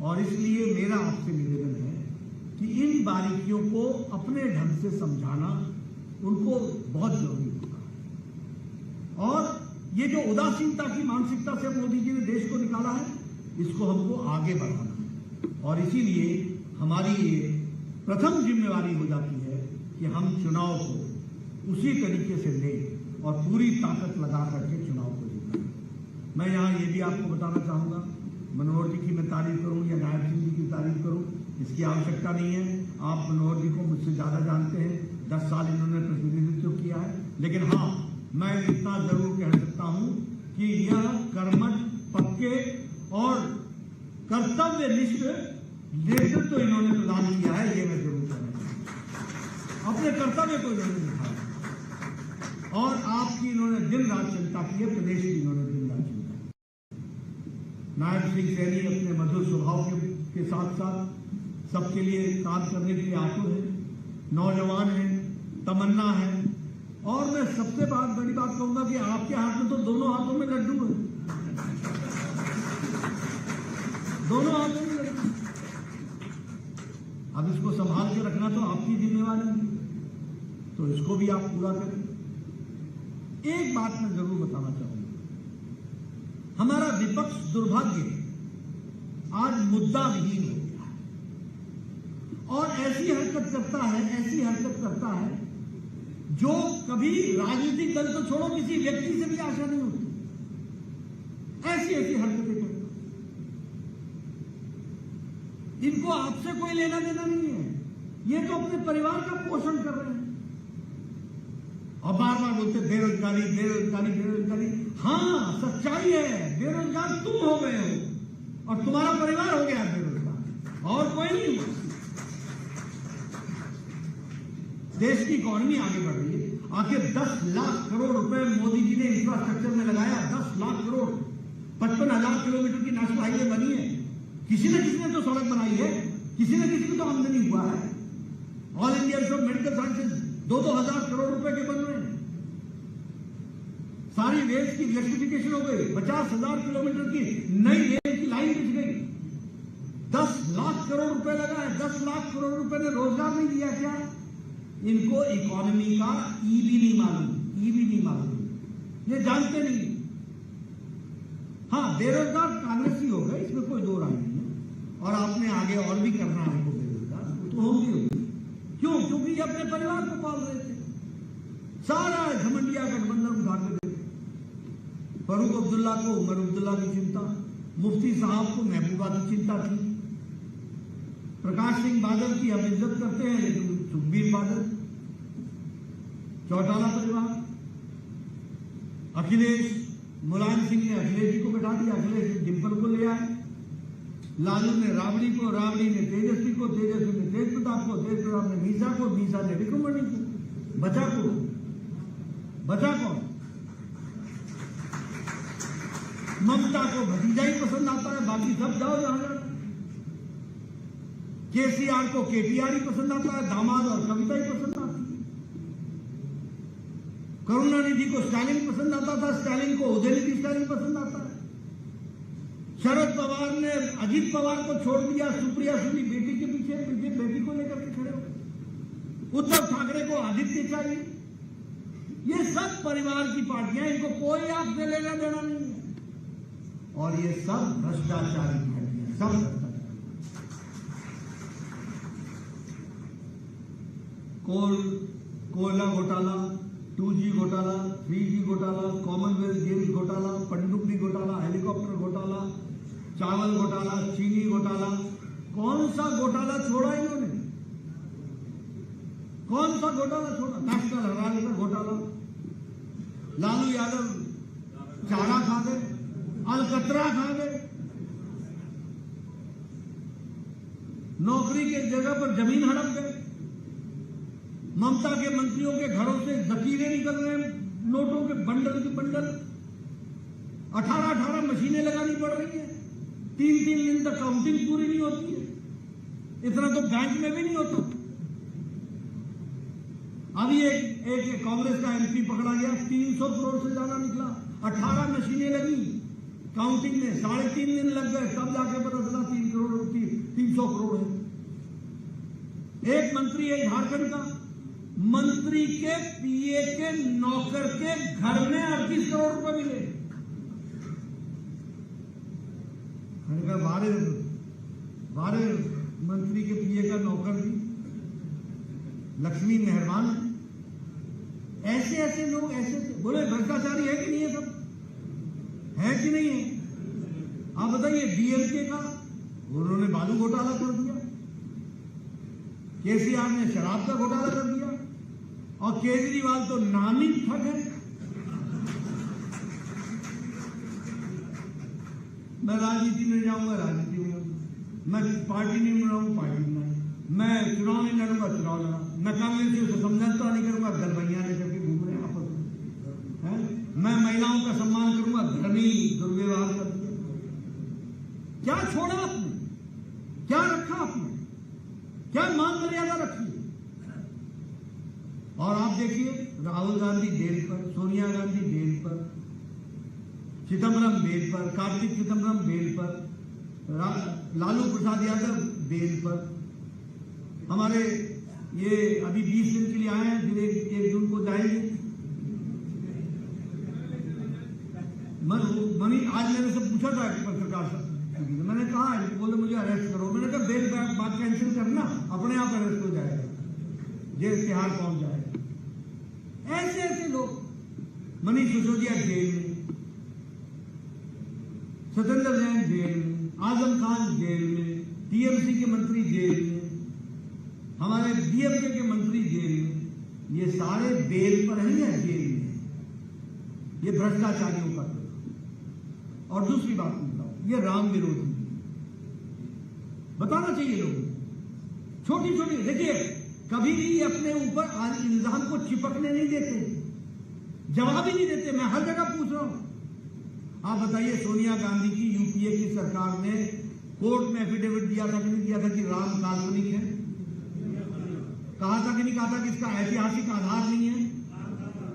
और इसलिए मेरा आपसे निवेदन है कि इन बारीकियों को अपने ढंग से समझाना उनको बहुत जरूरी होता है। और ये जो उदासीनता की मानसिकता से मोदी जी ने देश को निकाला है, इसको हमको आगे बढ़ाना है। और इसीलिए हमारी ये प्रथम जिम्मेवारी हो जाती है कि हम चुनाव को उसी तरीके से लें और पूरी ताकत लगा करके चुनाव को जीतें। मैं यहाँ ये भी आपको बताना चाहूंगा, मनोहर जी की मैं तारीफ करूं या नायब सिंह जी की तारीफ करूं इसकी आवश्यकता नहीं है। आप मनोहर जी को मुझसे ज़्यादा जानते हैं, 10 साल इन्होंने प्रतिनिधित्व किया है। लेकिन हाँ, मैं इतना जरूर कह सकता हूँ कि यह कर्मठ, पक्के और कर्तव्यनिष्ठ नेतृत्व तो इन्होंने प्रदान किया है, ये मैं जरूर कहना चाहूँगा। अपने कर्तव्य को इन्होंने दिखाया और आपकी इन्होंने दिन रात चिंता की है, प्रदेश की इन्होंने दिन रात चिंता की। नायब सिंह सैनी अपने मधुर स्वभाव के साथ साथ सबके लिए काम करने के लिए आतुर है, नौजवान है, तमन्ना है। और मैं सबसे बड़ी बात कहूंगा कि आपके हाथ में तो दोनों हाथों में लड्डू है, दोनों हाथों में लड्डू। अब इसको संभाल के रखना तो आपकी जिम्मेवारी है, तो इसको भी आप पूरा करें। एक बात मैं जरूर बताना चाहूंगा, हमारा विपक्ष दुर्भाग्य आज मुद्दा विहीन हो गया है और ऐसी हरकत करता है जो कभी राजनीतिक दल तो छोड़ो, किसी व्यक्ति से भी आशा नहीं होती। ऐसी हरकतें करता है। इनको आपसे कोई लेना देना नहीं है, ये तो अपने परिवार का पोषण कर रहे हैं और बार बार बोलते बेरोजगारी बेरोजगारी बेरोजगारी। हाँ, सच्चाई है, बेरोजगार तुम हो गए हो और तुम्हारा परिवार हो गया बेरोजगार, और कोई नहीं हुआ। देश की इकॉनमी आगे बढ़ रही है। आखिर 10 लाख करोड़ रुपए मोदी जी ने इंफ्रास्ट्रक्चर में लगाया, 10 लाख करोड़, 55,000 किलोमीटर की नेशनल हाईवे बनी है। किसी न किसी ने तो सड़क बनाई है, किसी न किसी को तो आमदनी हुआ है। All India institute of medical sciences 2-2 हजार करोड़ रुपए के बन रहे हैं। सारी रेल की इलेक्ट्रिफिकेशन हो गई, 50,000 किलोमीटर की नई रेल की लाइन बिछ गई। 10 लाख करोड़ रुपए लगा है, 10 लाख करोड़ रुपए ने रोजगार नहीं दिया क्या? इनको इकोनॉमी का ई भी नहीं मालूम, ये जानते नहीं। हाँ, बेरोजगार कांग्रेसी हो गए, इसमें कोई दो राय नहीं है, और आपने आगे और भी करना है इनको बेरोजगार तो होंगे। क्यों? क्योंकि ये अपने परिवार को पाल रहे थे। सारा घमंडिया गठबंधन उठा के देते। फारूक अब्दुल्ला को उमर अब्दुल्ला की चिंता, मुफ्ती साहब को महबूबा की चिंता थी, प्रकाश सिंह बादल की हम इज्जत करते हैं लेकिन सुखबीर बादल, चौटाला परिवार, अखिलेश, मुलायम सिंह ने अखिलेश जी को बैठा दिया, अखिलेश डिम्पल को ले आए, लालू ने राबड़ी को, राबड़ी ने तेजस्वी को, तेजस्वी ने तेज प्रताप को, तेज प्रताप ने मीसा को, मीसा ने विक्रमणि को। बचा कौन? ममता को भतीजा ही पसंद आता है, बाकी सब जाओ जहां जाओ। केसीआर को केटीआर ही पसंद आता है, दामाद और कविता ही पसंद आती है। करुणानिधि को स्टालिन पसंद आता था, स्टालिन को उदयनिधि स्टालिन पसंद आता है। शरद पवार ने अजीत पवार को छोड़ दिया, सुप्रिया सुली बेटी के पीछे बेटी को लेकर के खड़े हो। उद्धव ठाकरे को आदित्य चाहिए। ये सब परिवार की पार्टियां, इनको कोई आपसे लेना देना नहीं है, और ये सब भ्रष्टाचारी पार्टियां, सब भ्रष्टाचार। कोयला घोटाला, 2G घोटाला, 3G घोटाला, कॉमनवेल्थ गेम्स घोटाला, पनडुब्बी घोटाला, हेलीकॉप्टर घोटाला, चावल घोटाला, चीनी घोटाला। कौन सा घोटाला छोड़ा इन्होंने? कौन सा घोटाला छोड़ा? नेशनल हेराल्ड का घोटाला, लालू यादव चारा खा गए, अलकतरा खा गए, नौकरी के जगह पर जमीन हड़प गए, ममता के मंत्रियों के घरों से जखीरे निकल रहे हैं, नोटों के बंडल के बंडल, 18 मशीनें लगानी पड़ रही है, 3 दिन तक काउंटिंग पूरी नहीं होती है, इतना तो बैंक में भी नहीं होता। अभी एक कांग्रेस का एमपी पकड़ा गया, 300 करोड़ से ज्यादा निकला, 18 मशीनें लगी काउंटिंग में, 3.5 दिन लग गए, तब जाके पता चला 300 करोड़ है। एक मंत्री है झारखंड का, मंत्री के पीए के नौकर के घर में 38 करोड़ रुपए मिले। मैंने कहा बारे मंत्री के पीए का नौकर भी लक्ष्मी मेहरबान है। ऐसे लोग ऐसे बोले भ्रष्टाचारी है कि नहीं है? सब है कि नहीं है? आप बताइए। डीएमके का उन्होंने बालू घोटाला कर दिया, केसीआर ने शराब का घोटाला कर दिया और केजरीवाल तो नामी ठग है। मैं राजनीति में जाऊंगा, राजनीति में मैं पार्टी नहीं बनाऊंगा, पार्टी बनाऊंगा, मैं चुनाव नहीं लड़ूंगा, चुनाव लड़ा, मैं कांग्रेस से समझौता नहीं करूंगा, गलबैया लेकर के घूम रहे आपस में, मैं महिलाओं का सम्मान करूंगा, धर्मी दुर्व्यवहार कर दिया। क्या छोड़ा आपने, क्या रखा आपने, क्या मान मर्यादा रखी? और आप देखिए राहुल गांधी बेल पर, सोनिया गांधी बेल पर, चिदम्बरम बेल पर, कार्तिक चिदम्बरम बेल पर, लालू प्रसाद यादव बेल पर, हमारे ये अभी 20 दिन के लिए आए हैं, फिर एक जून को जाएंगे। मनी आज मैंने सब पूछा था पत्रकार से, मैंने कहा बोले मुझे अरेस्ट करो, मैंने कहा बेल बात कैंसिल करना, अपने आप अरेस्ट हो जाएगा, जेल तिहाड़ पहुंच जाएगा। ऐसे ऐसे लोग, मनीष सिसोदिया जेल में, सत्येंद्र जैन जेल में, आजम खान जेल में, टीएमसी के मंत्री जेल में, हमारे डीएमके के मंत्री जेल में, ये सारे बेल पर हैं या जेल में? ये भ्रष्टाचारियों का। और दूसरी बात बताओ, ये राम विरोधी बताना चाहिए लोगों को। छोटी छोटी देखिए, कभी भी अपने ऊपर इल्जाम को चिपकने नहीं देते, जवाब ही नहीं देते। मैं हर जगह पूछ रहा हूं। आप बताइए, सोनिया गांधी की यूपीए की सरकार ने कोर्ट में एफिडेविट दिया था कि नहीं दिया था कि राम काल्पनिक है? कहा था कि नहीं कहा था कि इसका ऐतिहासिक आधार नहीं है?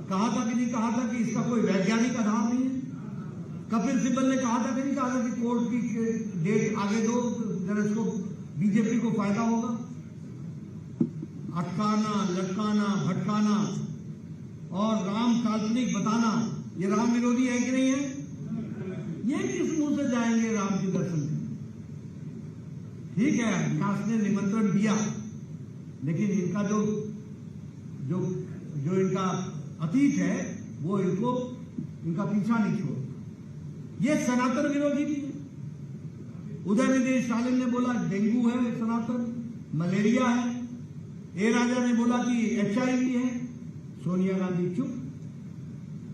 कहा था कि नहीं कहा था कि इसका कोई वैज्ञानिक आधार नहीं है? कपिल सिब्बल ने कहा था कि नहीं कहा था कि कोर्ट की डेट आगे दो, जरा इसको बीजेपी को फायदा होगा? अटकाना, लटकाना, भटकाना और राम काल्पनिक बताना, ये राम विरोधी है कि नहीं है? ये किस मुंह से जाएंगे राम के दर्शन करने? ठीक है, व्यास ने निमंत्रण दिया, लेकिन इनका जो इनका अतीत है वो इनका पीछा नहीं छोड़। ये सनातन विरोधी भी है। उदयनिधि स्टालिन ने बोला डेंगू है सनातन, मलेरिया है। ए राजा ने बोला कि HIV है। सोनिया गांधी चुप,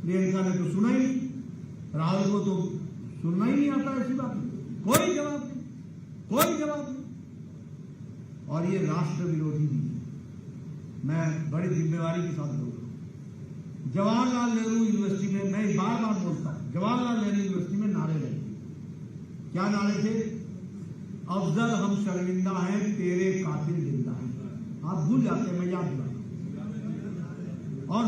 प्रियंका ने तो सुना ही नहीं, राहुल को तो सुनना ही नहीं आता ऐसी बात, कोई जवाब नहीं, कोई जवाब नहीं। और ये राष्ट्र विरोधी भी है। मैं बड़ी जिम्मेवारी के साथ बोल रहा हूं। जवाहरलाल नेहरू यूनिवर्सिटी में, मैं बार बार बोलता हूं, जवाहरलाल नेहरू यूनिवर्सिटी में नारे लगे। क्या नारे थे? अफजल हम शर्मिंदा हैं, तेरे कातिल जिंदा हैं। आप भूल जाते हैं, मैं याद दिलाता। और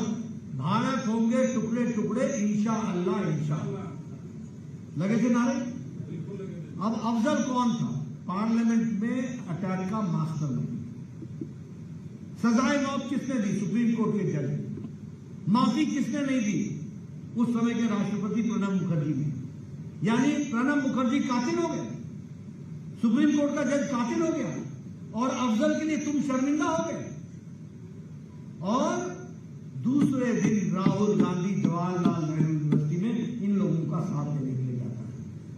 भारत होंगे टुकड़े टुकड़े इंशाअल्लाह इंशाअल्लाह, लगे थे नारे। अब अफजल कौन था? पार्लियामेंट में अटैक का मास्टरमाइंड। सजाए मौत किसने दी? सुप्रीम कोर्ट के जज। माफी किसने नहीं दी? उस समय के राष्ट्रपति प्रणब मुखर्जी ने। यानी प्रणब मुखर्जी कातिल हो गए, सुप्रीम कोर्ट का जज कातिल हो गया, और अफजल के लिए तुम शर्मिंदा हो गए। और दूसरे दिन राहुल गांधी जवाहरलाल नेहरू यूनिवर्सिटी में इन लोगों का साथ देने के लिए जाता है।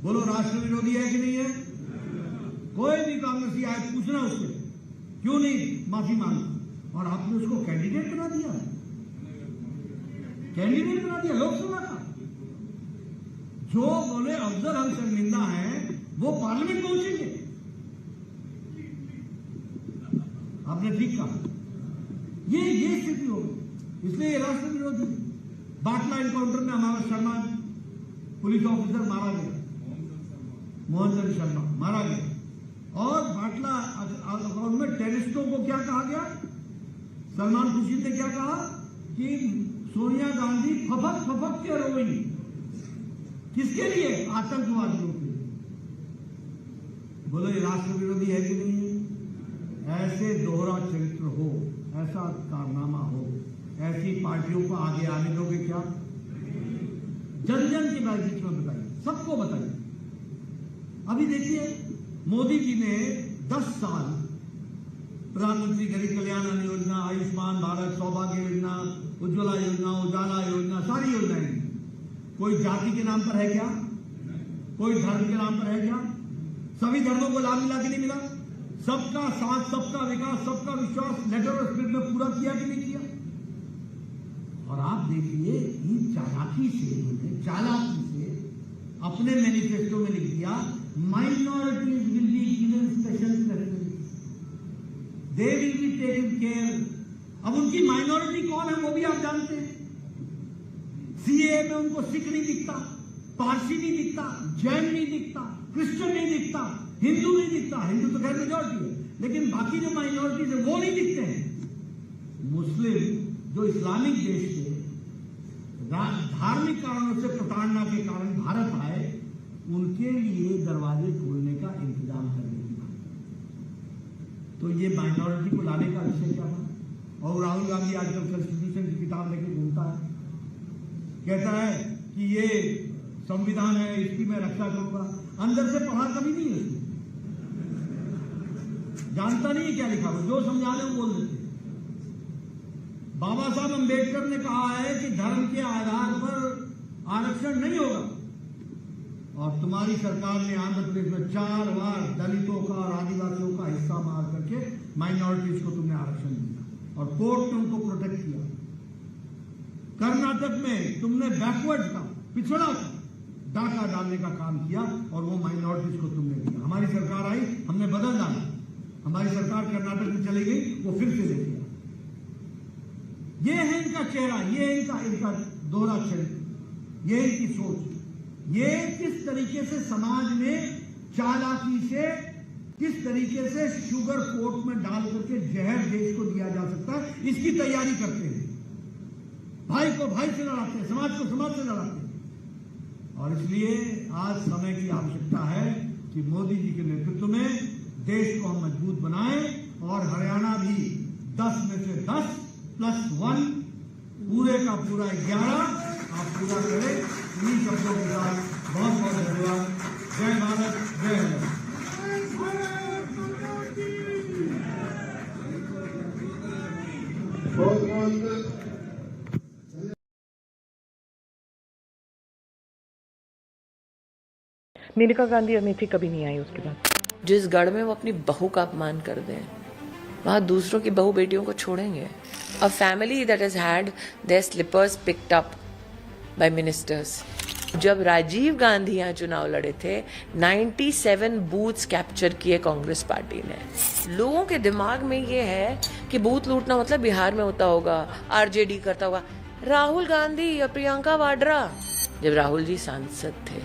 बोलो राष्ट्र विरोधी है कि नहीं है? कोई भी कांग्रेसी आए पूछना उससे, क्यों नहीं माफी मांगी? और आपने उसको कैंडिडेट बना दिया, कैंडिडेट बना दिया लोकसभा का। जो बोले अफजल हम शर्मिंदा हैं, वो पार्लियामेंट पहुंचेंगे। आपने ठीक कहा, ये स्थिति होगी, इसलिए ये राष्ट्र विरोधी। बाटला एनकाउंटर में हमारा शर्मा पुलिस ऑफिसर मारा गया, मोहन शर्मा मारा गया। और बाटला अकाउंट में टेररिस्टों को क्या कहा गया? सलमान खुर्शीद ने क्या कहा कि सोनिया गांधी फपक फपक के रोई। किसके लिए? आतंकवादियों के लिए। बोलो ये राष्ट्र विरोधी है कि नहीं है? ऐसे दोहरा चरित्र हो, ऐसा कारनामा हो, ऐसी पार्टियों को आगे आने दोगे क्या? जन जन की बात बीच में बताइए, सबको बताइए। अभी देखिए, मोदी जी ने 10 साल प्रधानमंत्री गरीब कल्याण अन्न योजना, आयुष्मान भारत, सौभाग्य योजना, उज्ज्वला योजना, उजाला योजना, सारी योजनाएं। कोई जाति के नाम पर है क्या? कोई धर्म के नाम पर है क्या? सभी धर्मों को लाभ मिला कि नहीं मिला? सबका साथ, सबका विकास, सबका विश्वास लेटर और स्पिरिट में पूरा किया कि नहीं किया? और आप देखिए इन चालाकी से अपने मैनिफेस्टो में लिख दिया minorities will be given special preference, they will be taken care. अब उनकी माइनॉरिटी कौन है वो भी आप जानते हैं। सीए में उनको सिख नहीं दिखता, पारसी नहीं दिखता, जैन नहीं दिखता, क्रिश्चियन नहीं दिखता, हिंदू नहीं दिखता। हिंदू तो खैर मेजॉरिटी है, लेकिन बाकी जो माइनॉरिटीज है वो नहीं दिखते हैं। मुस्लिम जो इस्लामिक देश से धार्मिक कारणों से प्रताड़ना के कारण भारत आए, उनके लिए दरवाजे खोलने का इंतजाम करने की बात। तो ये माइनॉरिटी को लाने का विषय क्या था? और राहुल गांधी आजकल कॉन्स्टिट्यूशन की किताब लेके घूमता है, कहता है कि ये संविधान है, इसकी मैं रक्षा करूंगा। अंदर से पढ़ा कभी नहीं है, जानता नहीं है क्या लिखा हुआ, जो समझाने वो बोल देते। बाबा साहब अंबेडकर ने कहा है कि धर्म के आधार पर आरक्षण नहीं होगा, और तुम्हारी सरकार ने आंध्र प्रदेश में 4 बार दलितों का और आदिवासियों का हिस्सा मार करके माइनॉरिटीज को तुमने आरक्षण दिया और कोर्ट ने उनको प्रोटेक्ट किया। कर्नाटक में तुमने बैकवर्ड का, पिछड़ा का डाका डालने का काम किया और वो माइनॉरिटीज को तुमने दिया। हमारी सरकार आई, हमने बदल डाला। हमारी सरकार कर्नाटक में चली गई, वो फिर से ले लिया। ये है इनका चेहरा, ये है इनका दोहरा चरित्र, ये इनकी सोच। ये किस तरीके से समाज में चालाकी से, किस तरीके से शुगर कोट में डाल करके जहर देश को दिया जा सकता है, इसकी तैयारी करते हैं। भाई को भाई से लड़ाते हैं, समाज को समाज से लड़ाते हैं। और इसलिए आज समय की आवश्यकता है कि मोदी जी के नेतृत्व में देश को हम मजबूत बनाएं और हरियाणा भी 10 में से 10 + 1 पूरे का पूरा 11 आप पूरा करें। इन्हीं शब्दों के साथ बहुत बहुत धन्यवाद। जय भारत, जय हिंद। बहुत बहुत मेनका गांधी अमेठी कभी नहीं आई उसके बाद। जिस गढ़ में वो अपनी बहू का अपमान कर दें, वहां दूसरों की बहू बेटियों को छोड़ेंगे। A family that has had there slippers picked up by ministers. जब राजीव गांधी यहाँ चुनाव लड़े थे, 97 बूथ्स कैप्चर किए कांग्रेस पार्टी ने। लोगों के दिमाग में ये है कि बूथ लूटना मतलब बिहार में होता होगा, आरजेडी करता होगा। राहुल गांधी या प्रियंका वाड्रा, जब राहुल जी सांसद थे,